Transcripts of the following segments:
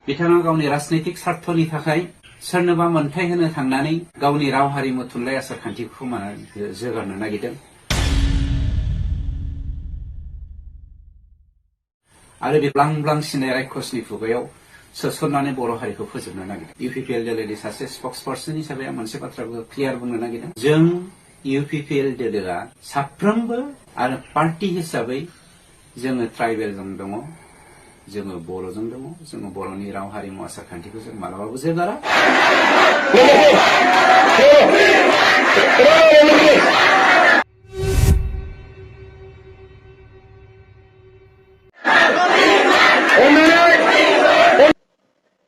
बिथाङा गावनि राजनैतिक स्वार्थनि थाखाय सोरनोबा मोनथाय होनो थांनानै गावनि राव हारिमु थुनलाइ आसार खान्थिखौ जौगानो नागिरदों आरो बे ब्लां ब्लां सिनाय रायखसनि खुगायाव सोसननानै बर' हारिखौ फोजोबनो नागिरदों। इउपिपिएल दोलोनि सासे स्पक्स पार्सन हिसाबै आं मोनसे बाथ्राखौ क्लियार बुंनो नागिरदों। जों इउपिपिएल दोलोआ साफ्रोमबो आरो पार्टी हिसाबै जोङो ट्राइबेलजों दङ, जोङो बर'जों दङ, जोङो बर'नि राव हारिमु आसार खान्थिखौ जों मालाबाबो जोगारा।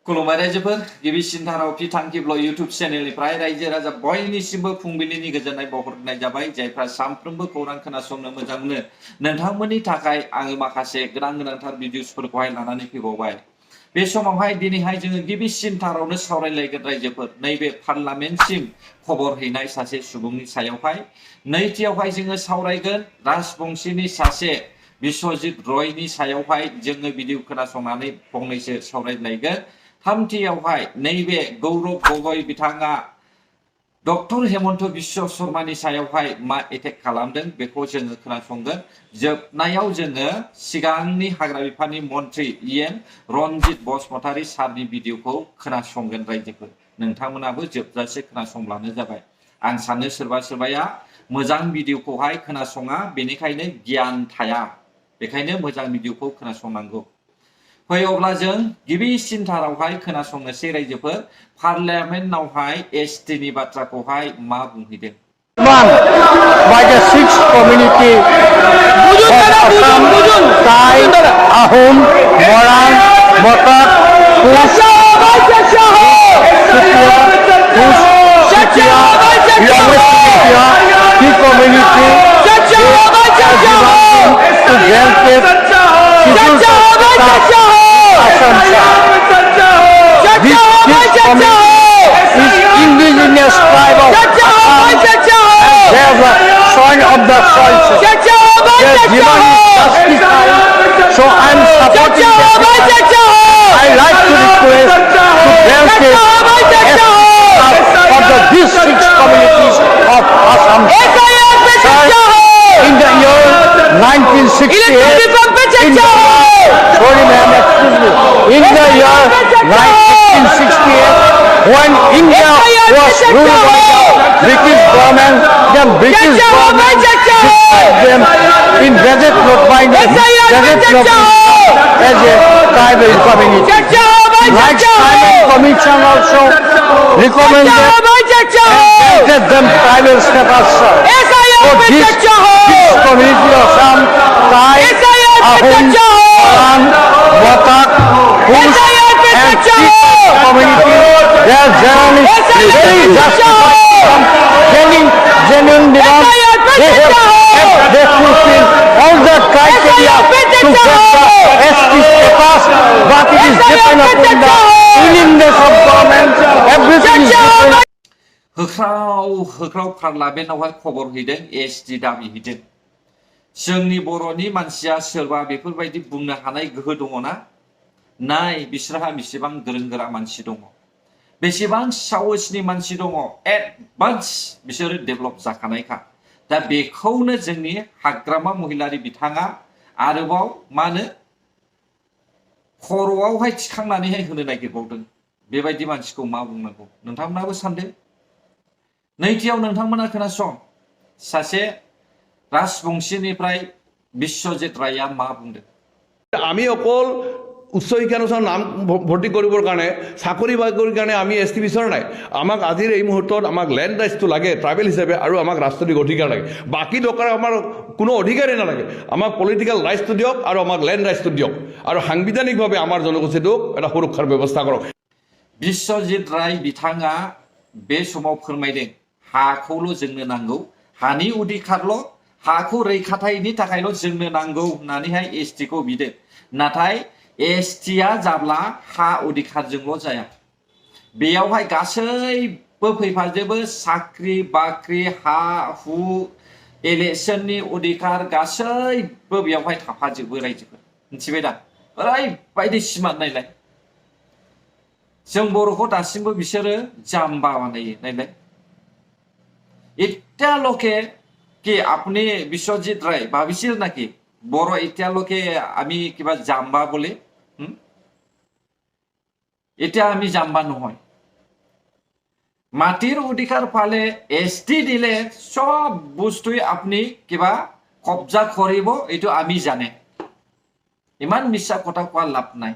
खुलुमबाय रायजोफोर, गिबिसिन थाराव फिथांखिब्ल इउट्युब चेनेलनिफ्राय रायजो राजा बयनिसिमबो फुंबिलिनि गोजोननाय बावहरनाय जाबाय। जायफ्रा सानफ्रोमबो खौरां खोनासंनो मोजां मोनो नोंथांमोननि थाखाय आङो माखासे गोनांथार भिडिअसफोरखौहाय लानानै फैबावबाय। बे समावहाय दिनैहाय जोङो गिबिसिन थारावनो सावरायलायगोन रायजोफोर नैबे पार्लामेन्टसिम खबर हैनाय सासे सुबुंनि सायावहाय। नैथियावहाय जोङो सावरायगोन राजबंशीनि सासे बिश्वजित रयनि सायावहाय जोङो भिडिअ खोनासंनानै फंनैसो सावरायलायगोन। थामथियावहाय नैबे गौरव गगৈ बिथाङा डक्टर हेमन्त बिश्व शर्मानि सायावहाय मा एटेक खालामदों बेखौ जोङो खोनासंगोन। जोबनायाव जोङो सिगांनि हाग्रा बिफाननि मन्त्रि इएन रनजित बसुमतारी सारनि भिडिअखौ खोनासंगोन रायजोफोर। नोंथांमोनाबो जोबजासे खोनासंब्लानो जाबाय। आं सानो सोरबा सोरबाया मोजां भिडिअखौहाय खोनासङा, बेनिखायनो गियान थाया, बेखायनो मोजां भिडिअखौ खोनासंनांगौ। फै अब्ला जों गिबिसिन थारावहाय खोनासंनोसै रायजोफोर पार्लियामेन्टआवहाय एसटिनि बाथ्राखौहाय मा बुंहैदों। By the sixth community of Assam, Thai, Ahom, Moran, Motak, Kush, Sutia, the community to benefit This community is indigenous tribe of Assam. They are the soil of the soil. Their Jivan is justified. So I am supporting them. I like to request to benefit for these six communities of Assam. In the year 1968, in the year 1968, when India was ruled by the British government, the British government described them in Gazette Note by Gazette Note as a tribal community. Like Simon Commission also recommended and granted them tribal status. So this community of Assam, Thai, Ahom, Moran, Motak, Kush and Sikh community, they are generally very justified from getting genuine demand. They fulfill all the criteria to get the ST status, but it is dependent upon the willingness of government. Everything is dependent. होख्राव पार्लामेन्टआवहाय खबर हैदों, ST दाबि हैदों। जोंनि बर'नि मानसिया सोरबा बेफोरबायदि बुंनो हानाय गोहो दङ ना? नाय बिसोरहा बेसेबां गोरों गोरा मानसि दङ, बेसेबां साहसनि मानसि दङ, एडभान्स बिसोरो डेभेलप जाखानायखा। दा बेखौनो जोंनि हाग्रामा महिलारि बिथाङा आरोबाव मा होनो खर'आवहाय थिखांनानैहाय होनो नागिरबावदों। बेबायदि मानसिखौ मा बुंनांगौ नोंथांमोनाबो सानदों। नैथियाव नोंथांमोना खोनासं, सासे राजबंशीनिफ्राय बिश्वजित रायआ मा बुंदों। আমি অকল উচ্চ শিক্ষানুষ্ঠান নাম ভৰ্তি কৰিবৰ কাৰণে চাকৰি বাকৰিৰ কাৰণে আমি এছ টি বিচৰা নাই। আমাক আজিৰ এই মুহূৰ্তত আমাক লেণ্ড ৰাইটছটো লাগে ট্ৰাইবেল হিচাপে, আৰু আমাক ৰাজনৈতিক অধিকাৰ লাগে। বাকী দৰকাৰ আমাৰ কোনো অধিকাৰেই নালাগে। আমাক পলিটিকেল ৰাইটছটো দিয়ক আৰু আমাক লেণ্ড ৰাইটছটো দিয়ক, আৰু সাংবিধানিকভাৱে আমাৰ জনগোষ্ঠীটোক এটা সুৰক্ষাৰ ব্যৱস্থা কৰক। बिश्वजित राय बिथाङा बे समाव फोरमायदों हाखौल' जोंनो नांगौ, हानि अधिकारल', हाखौ रैखाथायनि थाखायल' जोंनो नांगौ होननानैहाय एसटिखौ बिदों। नाथाय एसटिया जाब्ला हा अधिकारजोंल' जाया, बेयावहाय गासैबो फैफाजोबो साख्रि बाख्रि, हा हु, इलेक्शननि अधिकार गासैबो बेयावहाय थाफाजोबो रायजोफोर। मिथिबाय दा? ओरैबायदि सिमार्ट नायलाय। जों बर'खौ दासिमबो बिसोरो जाम्बा बानायो नायलाय इत्यालोके कि আপনি বিশ্বজিৎ রায় ভাবিছিল নাকি বড় এতিয়ালোকে আমি কিবা জাম্বা বলে এটা আমি জাম্বা নহয় মাটির অধিকার পালে এসটি দিলে সব বস্তুই আপনি কিবা কবজা কৰিব এইটো আমি জানে ইমান মিছা কথা কোৱা লাভ নাই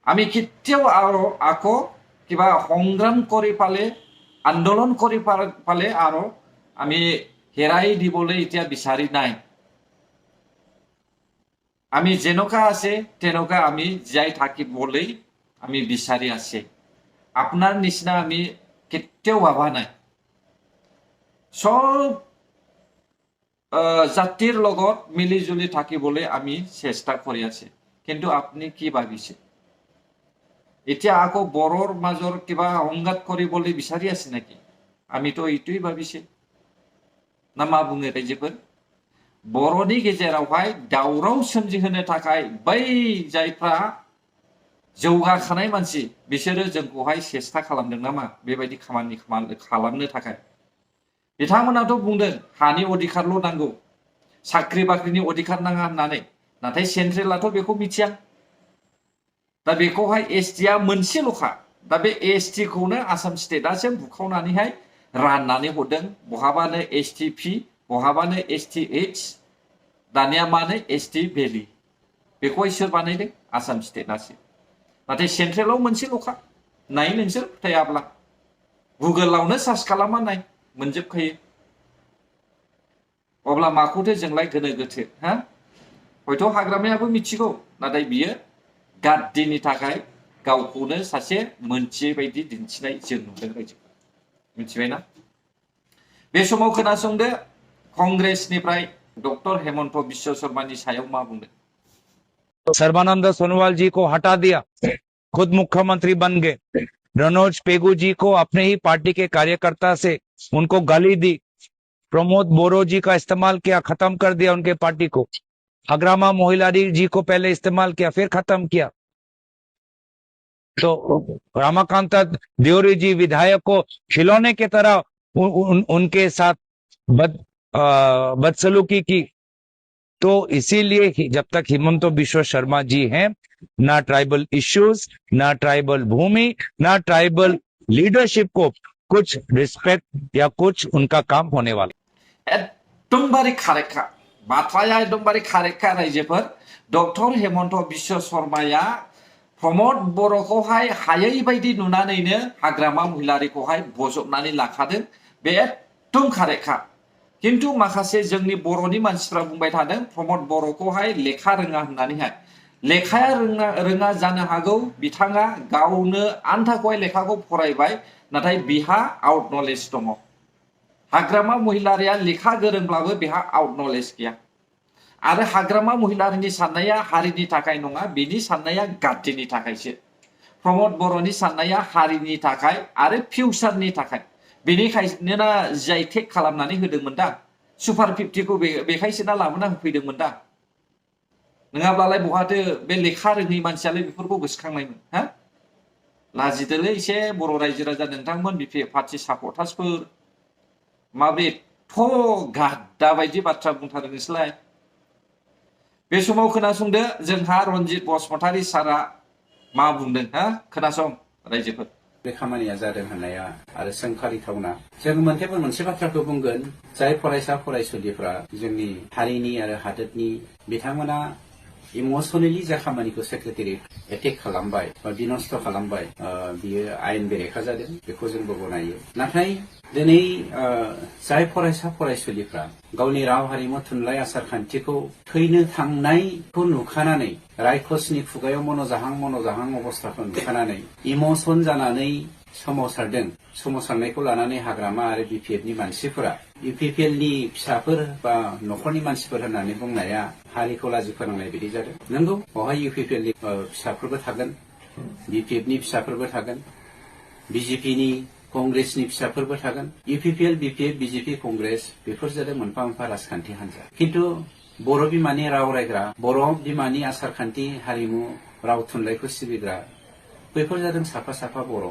আমি কেতিয়াও আৰু আকৌ কিবা সংগ্ৰাম কৰি পালে আন্দোলন কৰি পালে আৰু আমি হেৰাই দিবলৈ এতিয়া বিচাৰি নাই আমি যেনেকুৱা আছে তেনেকুৱা আমি জীয়াই থাকিবলৈ আমি বিচাৰি আছে আপোনাৰ নিচিনা আমি কেতিয়াও ভাবা নাই সব জাতিৰ লগত মিলি জুলি থাকিবলৈ আমি চেষ্টা কৰি আছে কিন্তু আপুনি কি ভাবিছে এতিয়া আকৌ বড়ৰ মাজৰ কিবা সংঘাত কৰিবলৈ বিচাৰি আছে নেকি আমিতো এইটোই ভাবিছে না मा बुङो रायजोफोर बर'नि गेजेरावहाय दावराव सोमजिहोनो थाखाय बै जायफ्रा जौगाखानाय मानसि बिसोरो जोंखौहाय सेस्था खालामदों नामा बेबायदि खामानि खालामनो थाखाय बिथांमोनाथ' बुंदों हानि अधिकारल' नांगौ साख्रि बाख्रिनि अधिकार नाङा होननानै नाथाय सेन्ट्रेलाथ' बेखौ मिथिया दा बेखौहाय एसटिआ मोनसेल'खा दा बे एसटिखौनो आसाम स्टेटआसो बुखावनानैहाय राननानै हरदों बहाबानो एसटिपि बहाबानो एसटिएइच दानिया मानो एसटि भेलि बेखौहाय सोर बानायदों आसाम स्टेटआसो नाथाय सेन्ट्रेलाव मोनसेल'खा नाय नोंसोर फोथायाब्ला गुगोलावनो सार्च खालामना नाय मोनजोबखायो अब्ला माखौथो जोंलाय गोनो गोथो हा हयथ' हाग्रामायाबो मिथिगौ नाथाय बियो गाद्दिनि थाखाय गावखौनो सासे मोनथियै बायदि दिन्थिनाय जों नुदों रायजो मिथिबायना बे समाव खोनासंदो कांग्रेसनिफ्राय डॉक्टर हेमंत बिश्व शर्मानि सायाव मा बुंदों सर्बानंद सोनोवाल जी को हटा दिया खुद मुख्यमंत्री बन गए रनोज पेगू जी को अपने ही पार्टी के कार्यकर्ता से उनको गाली दी प्रमोद बोरो जी का इस्तेमाल किया खत्म कर दिया उनके पार्टी को अग्रामा मोहिलारी जी को पहले इस्तेमाल किया फिर खत्म किया तो रामाकांता देवरी जी विधायक को खिलौने की तरह उनके साथ बदसलूकी की तो इसीलिए जब तक हेमंत बिश्व शर्मा जी हैं ना ट्राइबल इश्यूज ना ट्राइबल भूमि ना ट्राइबल लीडरशिप को कुछ रिस्पेक्ट या कुछ उनका काम होने वाला एकदमबारे खारेखा बाथ्राया एकदमबारे खारेखा रायजोफोर डॉक्टर हेमंत बिश्व शर्माया प्रमोद बर'खौहाय हायै बायदि नुनानैनो हाग्रामा महिलारिखौहाय बजबनानै लाखादों बे एकदम खारेखा किन्तु माखासे जोंनि बर'नि मानसिफ्रा बुंबाय थादों प्रमोद बर'खौहाय लेखा रोङा होननानैहाय लेखाया रोङा जानो हागौ बिथाङा गावनो आन्थाखौहाय लेखाखौ फरायबाय नाथाय बिहा आउट नलेज दङ हाग्रामा महिलारिया लेखा गोरोंब्लाबो बिहा आउट नलेज गैया आरो हाग्रामा महिलारिनि साननाया हारिनि थाखाय नङा बिनि साननाया गाद्दिनि थाखायसो प्रमोद बर'नि साननाया हारिनि थाखाय आरो फिउचारनि थाखाय बेनिखायनो जाय टेक खालामनानै होदोंमोन दा सुपार 50 खौ बेखायसोना लाबोना होफैदोंमोन दा नङाब्लालाय बहाथो बे लेखा रोङै मानसियालाय बेफोरखौ गोसोखांनायमोन हा लाजिदोलै एसे बर' रायजो राजा नोंथांमोन बिपिएफ पार्टी सापर्टार्सफोर माब्रै थ' गाद्दा बायदि बाथ्रा बुंथारो नोंसोरलाय बे समाव खोनासंदो जोंहा रनजित बसुमतारी सारा मा बुंदों हा खोनासं रायजोफोर बे खामानिया जादों होननाया आरो सोंखारिथावना जों मोनसे बाथ्राखौ बुंगोन जाय फरायसा फरायसुलिफ्रा जोंनि हारिनि आरो हादोरनि बिथांमोना इमोसनेलि जा खामानिखौ सेक्रेटारियेट एटेक खालामबाय बा बिनस्थ खालामबाय बियो आयेन बेरेखा जादों बेखौ जोंबो गनायो नाथाय दिनै जाय फरायसा फरायसुलिफ्रा गावनि राव हारिमु थुनलाइ आसार खान्थिखौ थैनो थांनायखौ नुखानानै रायखसनि खुगायाव मन'जाहां अबस्थाखौ नुखानानै इमोसन जानानै सोमावसारनायखौ लानानै हाग्रामा आरो बिपिएफनि मानसिफोरा इउपिपिएलनि फिसाफोर बा न'खरनि मानसिफोर होननानै बुंनाया हारिखौ लाजि फोनांनाय बायदि जादों नंगौ बेवहाय इउपिपिएलनि फिसाफोरबो थागोन बिपिएफनि फिसाफोरबो थागोन बिजेपिनि कंग्रेसनि फिसाफोरबो थागोन इउपिपिएल बिपिएफ बिजेपि कंग्रेस बेफोर जादों मोनफा मोनफा राजखान्थि हान्जा किन्तु बर' बिमानि राव रायग्रा बर' बिमानि आसार खान्थि हारिमु राव थुनलाइखौ सिबिग्रा बैफोर जादों साफा साफा बर'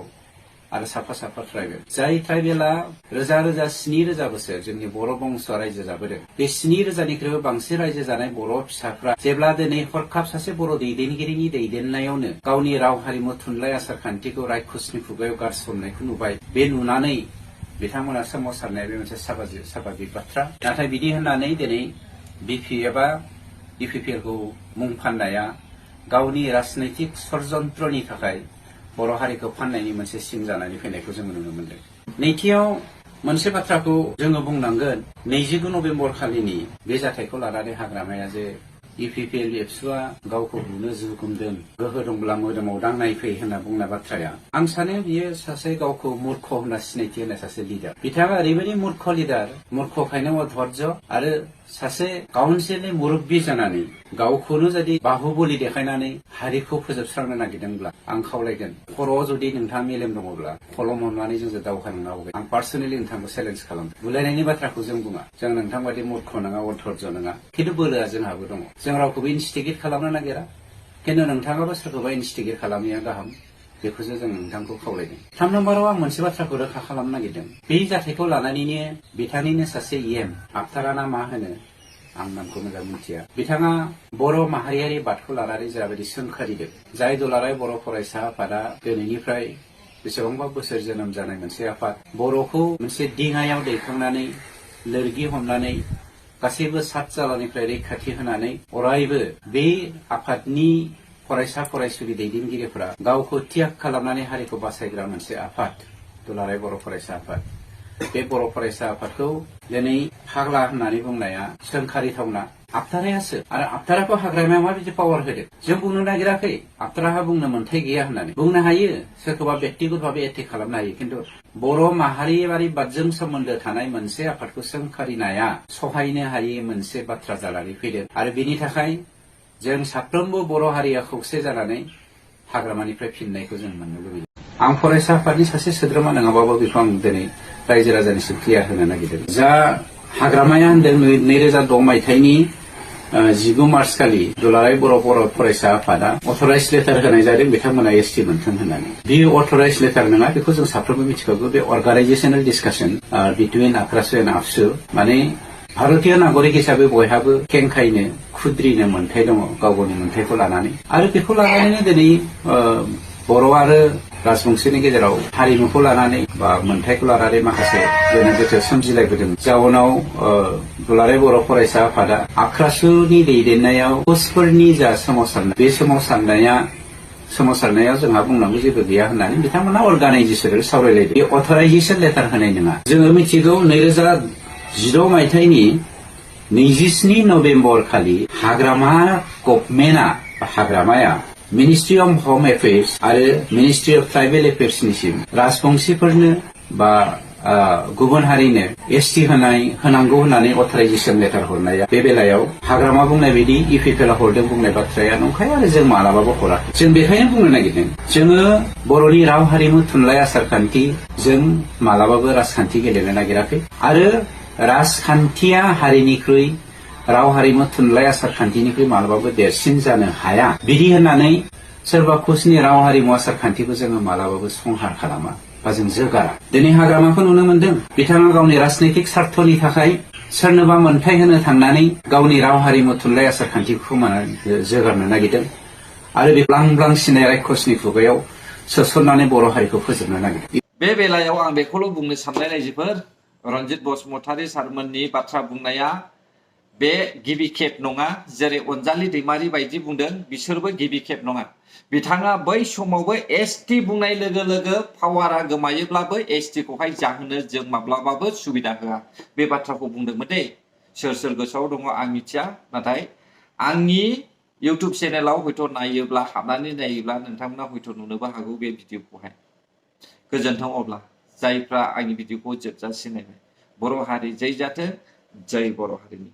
आरो साफा साफा ट्राइबेल जाय ट्राइबेला रोजा रोजा 7,000 बोसोर जोंनि बर' बंशआ रायजो जाबोदों बे 7,000निख्रुइबो बांसिन रायजो जानाय बर' फिसाफ्रा जेब्ला दिनै हरखाब सासे बर' दैदेनगिरिनि दैदेननायावनो गावनि राव हारिमु थुनलाइ आसार खान्थिखौ रायखसनि खुगायाव गारसननायखौ नुबाय बे नुनानै बिथांमोना सोमावसारनाया बे मोनसे साभाबिक बाथ्रा नाथाय बिदि होननानै दिनै बिपि एबा इउपिपिएलखौ मुं फाननाया गावनि राजनैतिक षड़यन्त्रनि थाखाय बर' हारिखौ फाननायनि मोनसे सिन जानानै फैनायखौ जों नुनो मोनदों नैथियाव मोनसे बाथ्राखौ जोङो बुंनांगोन 29 नभेम्बर खालिनि बे जाथायखौ लानानै हाग्रामाया जे इउपिपिएल एबसुआ गावखौ बुनो जुगुमदों गोहो दंब्ला मोदोमाव दांनाय फै होनना बुंनाय बाथ्राया आं सानो बियो सासे गावखौ मूर्ख होनना सिनायथि होनाय सासे लिडार बिथाङा ओरैबायदि मूर्ख लिडार मूर्खखायनो अधर्ज आरो सासे काउन्सिलनि मुरब्बी जानानै गावखौनो जुदि बाहुबलि देखायनानै हारिखौ फोजोबस्रांनो नागिरदोंब्ला आं खावलायगोन खर'आव जुदि नोंथाङा मेलेम दङब्ला खलम हमनानै जोंजों दावहा नांगौ आं पार्सनेलि नोंथांखौ चेलेन्ज खालामदों बुलायनायनि बाथ्राखौ जों बुङा जों नोंथां बादि मूर्ख नङा अधर्ज नङा खिन्थु बोलोआ जोंहाबो दङ जों रावखौबो इनस्टिगेट खालामनो नागिरा खिन्थु नोंथाङाबो सोरखौबा इनस्टिगेट खालामनाया गाहाम बेखौसो जों नोंथांखौ खावलायदों 3 नम्बराव आं मोनसे बाथ्राखौ रोखा खालामनो नागिरदों बे जाथायखौ लानानैनो बिथांनिनो सासे आफताराना मा होनो आं नामखौ मोजां मिथिया बिथाङा बर' माहारियारि बादखौ लानानै जाबायदि सोंखारिदों जाय दुलाराय बर' फरायसा आफादा दिनैनिफ्राय बेसेबांबा बोसोर जोनोम जानाय मोनसे आफाद बर'खौ मोनसे दिङायाव दैखांनानै लोरगि हमनानै गासैबो सात जालानिफ्राय रैखाथि होनानै अरायबो बे आफादनि फरायसा फरायसुलि दैदेनगिरिफोरा गावखौ त्याग खालामनानै हारिखौ बासायग्रा मोनसे आफाद दुलाराय बर' फरायसा आफाद बे बर' फरायसा आफादखौ दिनै फाग्ला होननानै बुंनाया सोंखारिथावना आफतारायासो आरो आफताराखौ हाग्रामाया माबायदि पावार होदों जों बुंनो नागिराखै आफताराहा बुंनो मोन्थाय गैया होननानै बुंनो हायो सोरखौबा व्यक्तिगत भाबै एटेक खालामनो हायो खिन्थु बर' माहारियारि बादजों सोमोन्दो थानाय मोनसे आफादखौ सोंखारिनाया सहायनो हायै मोनसे बाथ्रा जानानै फैदों आरो बेनि थाखाय जों साफ्रोमबो बर' हारिया खौसे जानानै हाग्रामानिफ्राय फिननायखौ जों मोननो लुबैदों आं फरायसा आफादनि सासे सोद्रोमा नङाबाबो बेखौ आं दिनै रायजो राजानिसिम क्लियार होनो नागिरदों जा हाग्रामाया होनदों 2006 मायथाइनि 19 मार्च खालि दुलाराय बर' फरायसा आफादा अथराइज लेटार होनाय जादों बिथांमोना एसटि मोनथों होननानै बेयो अथराइज लेटार नङा बेखौ जों साफ्रोमबो मिथिखागौ बे अर्गानाइजेसनेल डिसकासन बिटुइन आक्रासु एन्ड आफसु माने भारतीय नागरिक हिसाबै बयहाबो खेंखायनो खुद्रिनो मोन्थाय दङ गाव गावनि मोन्थायखौ लानानै आरो बेखौ लानानैनो दिनै बर' आरो राजबंशीनि गेजेराव हारिमुखौ लानानै बा मोन्थायखौ लानानै माखासे गोनो गोथो सोमजिलायबोदों जाउनाव दुलाराय बर' फरायसा आफादा आक्रासुनि दैदेननायाव कचफोरनि जा सोमावसारनाय बे सोमावसारनायाव जोंहा बुंनांगौ जेबो गैया होननानै बिथांमोना अर्गानाइजेसनजों सावरायलायदों बे अथराइजेसन लेटार होनाय नङा जोङो मिथिगौ 2016 मायथाइनि 27 नभेम्बर खालि हाग्रामा हाग्रामाया मिनिस्ट्रि अफ होम एफेयार्स आरो मिनिस्ट्रि अफ ट्राइबेल एफेयार्सनिसिम राजबंशीफोरनो बा गुबुन हारिनो एसटि होनांगौ होननानै अथराइजेसन लेटार हरनाया बे बेलायाव हाग्रामा बुंनाय बायदि इउपिपिएलआ हरदों बुंनाय बाथ्राया नंखाय आरो जों मालाबाबो हराखै जों बेखायनो बुंनो नागिरदों जोङो बर'नि राव हारिमु थुनलाइ आसार खान्थि जों मालाबाबो राजखान्थि गेलेनो नागिराखै आरो राजखान्थिया हारिनिख्रुइ राव हारिमु थुनलाइ आसार खान्थिनिख्रुइ मालाबाबो देरसिन जानो हाया बिदि होननानै सोरबा कुचनि राव हारिमु आसार खान्थिखौ जोङो मालाबाबो संहार खालामा बा जों जोगारा दिनै हाग्रामाखौ नुनो मोनदों बिथाङा गावनि राजनैतिक स्वार्थनि थाखाय सोरनोबा मोन्थाय होनो थांनानै गावनि राव हारिमु थुनलाइ आसार खान्थिखौ जोगारनो नागिरदों आरो बे ब्लां सिनाय रायखसनि खुगायाव सोसननानै बर' हारिखौ फोजोबनो नागिरदों बे बेलायाव आं बेखौल' बुंनो साननाय रायजोफोर रन्जित बसुमतारी सारमोननि बाथ्रा बुंनाया बे गिबि खेब नङा जेरै अनजालि दैमारि बायदि बुंदों बिसोरबो गिबि खेब नङा बिथाङा बै समावबो एसटि बुंनाय लोगो लोगो पावारा गोमायोब्लाबो एसटिखौहाय जाहोनो जों माब्लाबाबो सुबिदा होआ बे बाथ्राखौ बुंदोंमोन दे सोर गोसोआव दङ आं मिथिया नाथाय आंनि इउटुब चेनेलाव हयथ' नायोब्ला हाबनानै नायोब्ला नोंथांमोना हयथ' नुनोबो हागौ बे भिडिअखौहाय गोजोन्थों अब्ला जायफ्रा आंनि भिडिअखौ जोबजासिम नायबाय बर' हारि जै जाथों जय बर' हारिनि